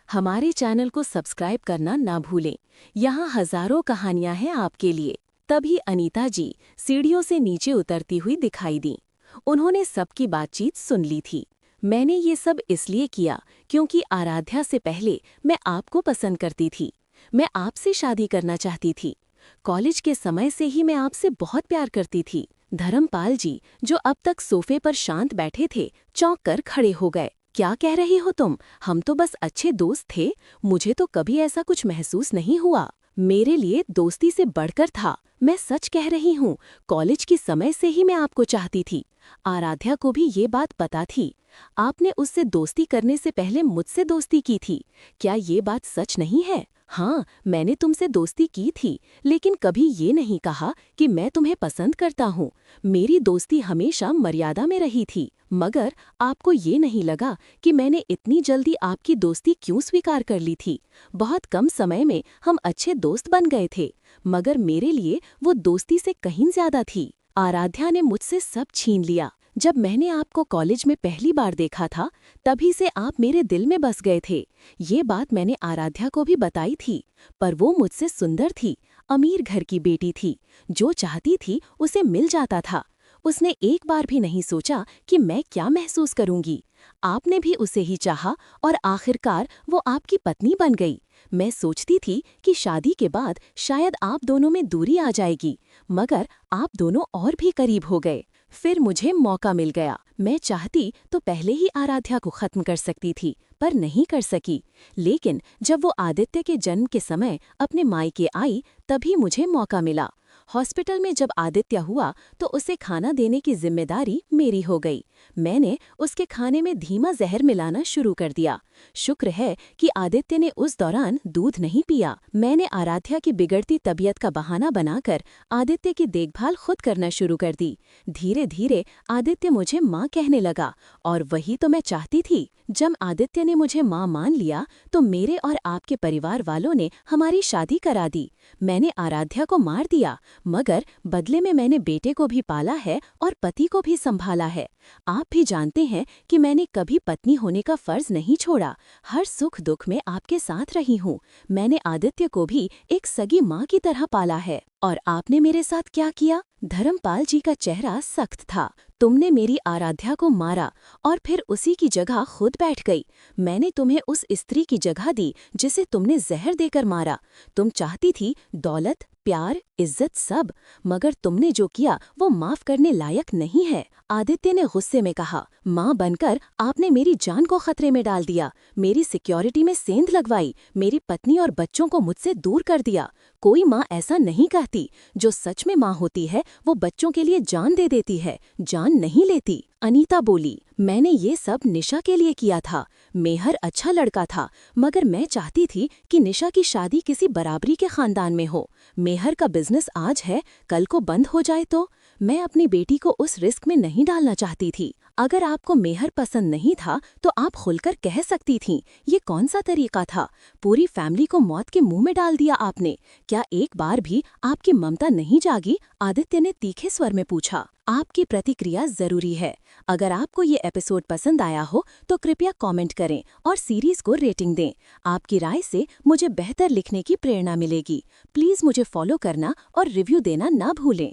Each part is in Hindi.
हमारे चैनल को सब्सक्राइब करना ना भूलें। यहाँ हजारों कहानियां हैं आपके लिए। तभी अनीता जी सीढ़ियों से नीचे उतरती हुई दिखाई दी। उन्होंने सबकी बातचीत सुन ली थी। मैंने ये सब इसलिए किया क्योंकि आराध्या से पहले मैं आपको पसंद करती थी। मैं आपसे शादी करना चाहती थी। कॉलेज के समय से ही मैं आपसे बहुत प्यार करती थी। धर्मपाल जी, जो अब तक सोफे पर शांत बैठे थे, चौंक कर खड़े हो गए। क्या कह रही हो तुम? हम तो बस अच्छे दोस्त थे। मुझे तो कभी ऐसा कुछ महसूस नहीं हुआ। मेरे लिए दोस्ती से बढ़कर था। मैं सच कह रही हूँ, कॉलेज की समय से ही मैं आपको चाहती थी। आराध्या को भी ये बात पता थी। आपने उससे दोस्ती करने से पहले मुझसे दोस्ती की थी। क्या ये बात सच नहीं है? हाँ, मैंने तुमसे दोस्ती की थी, लेकिन कभी ये नहीं कहा कि मैं तुम्हें पसंद करता हूँ। मेरी दोस्ती हमेशा मर्यादा में रही थी। मगर आपको ये नहीं लगा कि मैंने इतनी जल्दी आपकी दोस्ती क्यों स्वीकार कर ली थी? बहुत कम समय में हम अच्छे दोस्त बन गए थे, मगर मेरे लिए वो दोस्ती से कहीं ज्यादा थी। आराध्या ने मुझसे सब छीन लिया। जब मैंने आपको कॉलेज में पहली बार देखा था, तभी से आप मेरे दिल में बस गए थे। ये बात मैंने आराध्या को भी बताई थी, पर वो मुझसे सुंदर थी, अमीर घर की बेटी थी। जो चाहती थी उसे मिल जाता था। उसने एक बार भी नहीं सोचा कि मैं क्या महसूस करूंगी। आपने भी उसे ही चाहा और आखिरकार वो आपकी पत्नी बन गई। मैं सोचती थी कि शादी के बाद शायद आप दोनों में दूरी आ जाएगी, मगर आप दोनों और भी करीब हो गए। फिर मुझे मौका मिल गया। मैं चाहती तो पहले ही आराध्या को खत्म कर सकती थी, पर नहीं कर सकी। लेकिन जब वो आदित्य के जन्म के समय अपने मायके आई, तभी मुझे मौका मिला। हॉस्पिटल में जब आदित्य हुआ तो उसे खाना देने की जिम्मेदारी मेरी हो गई। मैंने उसके खाने में धीमा जहर मिलाना शुरू कर दिया। शुक्र है कि आदित्य ने उस दौरान दूध नहीं पिया। मैंने आराध्या की बिगड़ती तबीयत का बहाना बनाकर आदित्य की देखभाल खुद करना शुरू कर दी। धीरे धीरे आदित्य मुझे माँ कहने लगा, और वही तो मैं चाहती थी। जब आदित्य ने मुझे माँ मान लिया तो मेरे और आपके परिवार वालों ने हमारी शादी करा दी। मैंने आराध्या को मार दिया, मगर बदले में मैंने बेटे को भी पाला है और पति को भी संभाला है। आप भी जानते हैं कि मैंने कभी पत्नी होने का फर्ज नहीं छोड़ा। हर सुख दुख में आपके साथ रही हूँ। मैंने आदित्य को भी एक सगी माँ की तरह पाला है। और आपने मेरे साथ क्या किया? धर्मपाल जी का चेहरा सख्त था। तुमने मेरी आराध्या को मारा और फिर उसी की जगह खुद बैठ गई। मैंने तुम्हें उस स्त्री की जगह दी जिसे तुमने जहर देकर मारा। तुम चाहती थी दौलत, प्यार, इज्जत सब, मगर तुमने जो किया वो माफ करने लायक नहीं है। आदित्य ने गुस्से में कहा, माँ बनकर आपने मेरी जान को खतरे में डाल दिया, मेरी सिक्योरिटी में सेंध लगवाई, मेरी पत्नी और बच्चों को मुझसे दूर कर दिया। कोई माँ ऐसा नहीं कहती। जो सच में माँ होती है वो बच्चों के लिए जान दे देती है, जान नहीं लेती। अनीता बोली, मैंने ये सब निशा के लिए किया था। मेहर अच्छा लड़का था, मगर मैं चाहती थी कि निशा की शादी किसी बराबरी के खानदान में हो। मेहर का बिजनेस आज है, कल को बंद हो जाए तो? मैं अपनी बेटी को उस रिस्क में नहीं डालना चाहती थी। अगर आपको मेहर पसंद नहीं था तो आप खुलकर कह सकती थीं। ये कौन सा तरीका था? पूरी फैमिली को मौत के मुंह में डाल दिया आपने। क्या एक बार भी आपकी ममता नहीं जागी? आदित्य ने तीखे स्वर में पूछा। आपकी प्रतिक्रिया जरूरी है। अगर आपको ये एपिसोड पसंद आया हो तो कृपया कमेंट करें और सीरीज को रेटिंग दें। आपकी राय से मुझे बेहतर लिखने की प्रेरणा मिलेगी। प्लीज मुझे फॉलो करना और रिव्यू देना ना भूलें।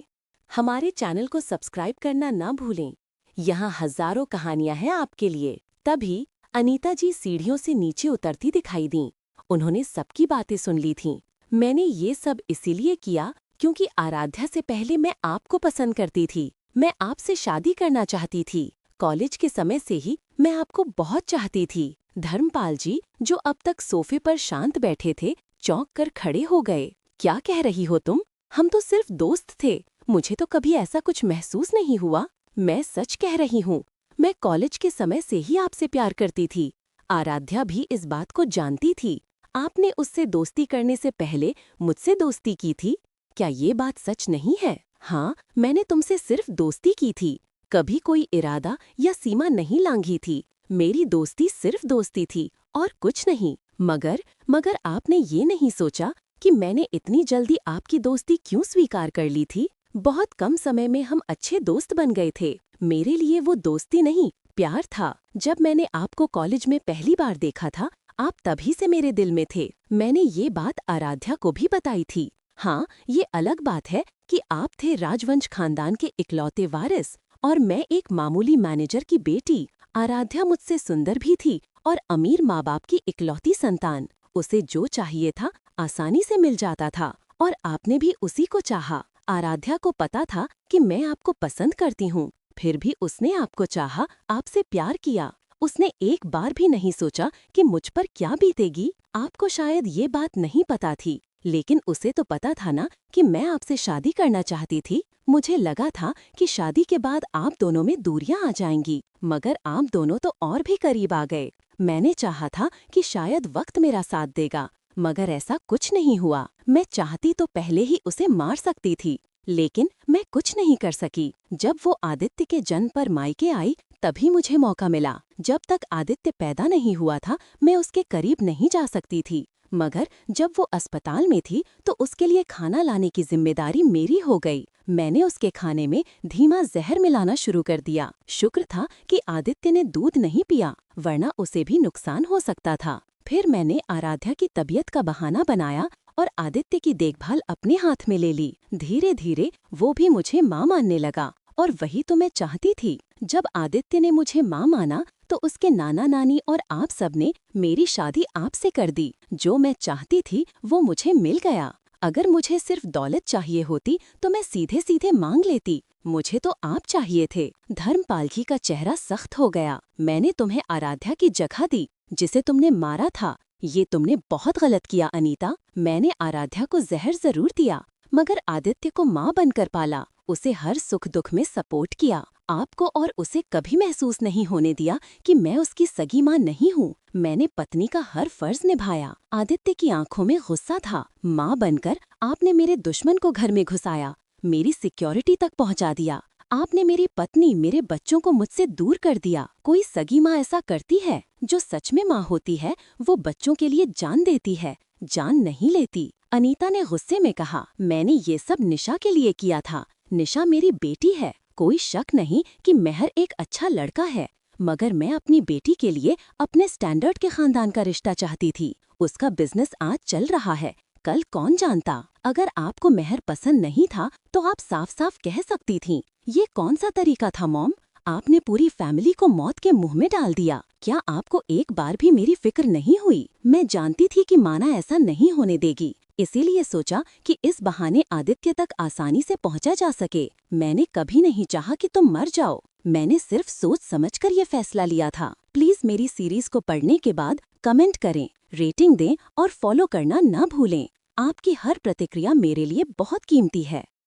हमारे चैनल को सब्सक्राइब करना ना भूलें। यहाँ हजारों कहानियां हैं आपके लिए। तभी अनीता जी सीढ़ियों से नीचे उतरती दिखाई दीं। उन्होंने सबकी बातें सुन ली थीं। मैंने ये सब इसीलिए किया क्योंकि आराध्या से पहले मैं आपको पसंद करती थी। मैं आपसे शादी करना चाहती थी। कॉलेज के समय से ही मैं आपको बहुत चाहती थी। धर्मपाल जी, जो अब तक सोफे पर शांत बैठे थे, चौंक कर खड़े हो गए। क्या कह रही हो तुम? हम तो सिर्फ दोस्त थे। मुझे तो कभी ऐसा कुछ महसूस नहीं हुआ। मैं सच कह रही हूँ। मैं कॉलेज के समय से ही आपसे प्यार करती थी। आराध्या भी इस बात को जानती थी। आपने उससे दोस्ती करने से पहले मुझसे दोस्ती की थी। क्या ये बात सच नहीं है? हाँ, मैंने तुमसे सिर्फ दोस्ती की थी। कभी कोई इरादा या सीमा नहीं लांघी थी। मेरी दोस्ती सिर्फ दोस्ती थी और कुछ नहीं। मगर आपने ये नहीं सोचा कि मैंने इतनी जल्दी आपकी दोस्ती क्यों स्वीकार कर ली थी। बहुत कम समय में हम अच्छे दोस्त बन गए थे। मेरे लिए वो दोस्ती नहीं, प्यार था। जब मैंने आपको कॉलेज में पहली बार देखा था, आप तभी से मेरे दिल में थे। मैंने ये बात आराध्या को भी बताई थी। हाँ, ये अलग बात है कि आप थे राजवंश खानदान के इकलौते वारिस और मैं एक मामूली मैनेजर की बेटी। आराध्या मुझसे सुंदर भी थी और अमीर माँ बाप की इकलौती संतान। उसे जो चाहिए था आसानी से मिल जाता था और आपने भी उसी को चाहा। आराध्या को पता था कि मैं आपको पसंद करती हूँ, फिर भी उसने आपको चाहा, आपसे प्यार किया। उसने एक बार भी नहीं सोचा कि मुझ पर क्या बीतेगी। आपको शायद ये बात नहीं पता थी, लेकिन उसे तो पता था ना कि मैं आपसे शादी करना चाहती थी। मुझे लगा था कि शादी के बाद आप दोनों में दूरियां आ जाएंगी, मगर आप दोनों तो और भी करीब आ गए। मैंने चाहा था कि शायद वक्त मेरा साथ देगा, मगर ऐसा कुछ नहीं हुआ। मैं चाहती तो पहले ही उसे मार सकती थी, लेकिन मैं कुछ नहीं कर सकी। जब वो आदित्य के जन्म पर मायके आई, तभी मुझे मौका मिला। जब तक आदित्य पैदा नहीं हुआ था, मैं उसके करीब नहीं जा सकती थी, मगर जब वो अस्पताल में थी तो उसके लिए खाना लाने की जिम्मेदारी मेरी हो गई। मैंने उसके खाने में धीमा जहर मिलाना शुरू कर दिया। शुक्र था कि आदित्य ने दूध नहीं पिया, वरना उसे भी नुकसान हो सकता था। फिर मैंने आराध्या की तबीयत का बहाना बनाया और आदित्य की देखभाल अपने हाथ में ले ली। धीरे धीरे वो भी मुझे माँ मानने लगा, और वही तो मैं चाहती थी। जब आदित्य ने मुझे माँ माना तो उसके नाना नानी और आप सब ने मेरी शादी आपसे कर दी। जो मैं चाहती थी वो मुझे मिल गया। अगर मुझे सिर्फ दौलत चाहिए होती तो मैं सीधे सीधे मांग लेती। मुझे तो आप चाहिए थे। धर्मपाल का चेहरा सख्त हो गया। मैंने तुम्हें आराध्या की जगह दी, जिसे तुमने मारा था। ये तुमने बहुत गलत किया अनीता। मैंने आराध्या को जहर जरूर दिया, मगर आदित्य को माँ बनकर पाला। उसे हर सुख दुख में सपोर्ट किया। आपको और उसे कभी महसूस नहीं होने दिया कि मैं उसकी सगी माँ नहीं हूँ। मैंने पत्नी का हर फर्ज निभाया। आदित्य की आंखों में गुस्सा था। माँ बनकर आपने मेरे दुश्मन को घर में घुसाया, मेरी सिक्योरिटी तक पहुँचा दिया। आपने मेरी पत्नी, मेरे बच्चों को मुझसे दूर कर दिया। कोई सगी माँ ऐसा करती है? जो सच में माँ होती है वो बच्चों के लिए जान देती है, जान नहीं लेती। अनीता ने गुस्से में कहा, मैंने ये सब निशा के लिए किया था। निशा मेरी बेटी है। कोई शक नहीं कि मेहर एक अच्छा लड़का है, मगर मैं अपनी बेटी के लिए अपने स्टैंडर्ड के खानदान का रिश्ता चाहती थी। उसका बिजनेस आज चल रहा है, कल कौन जानता। अगर आपको मेहर पसंद नहीं था तो आप साफ साफ कह सकती थीं। ये कौन सा तरीका था मॉम? आपने पूरी फैमिली को मौत के मुंह में डाल दिया। क्या आपको एक बार भी मेरी फिक्र नहीं हुई? मैं जानती थी कि माना ऐसा नहीं होने देगी, इसीलिए सोचा कि इस बहाने आदित्य तक आसानी से पहुंचा जा सके। मैंने कभी नहीं चाहा कि तुम मर जाओ। मैंने सिर्फ सोच समझकर ये फैसला लिया था। प्लीज मेरी सीरीज को पढ़ने के बाद कमेंट करें, रेटिंग दें और फॉलो करना न भूलें। आपकी हर प्रतिक्रिया मेरे लिए बहुत कीमती है।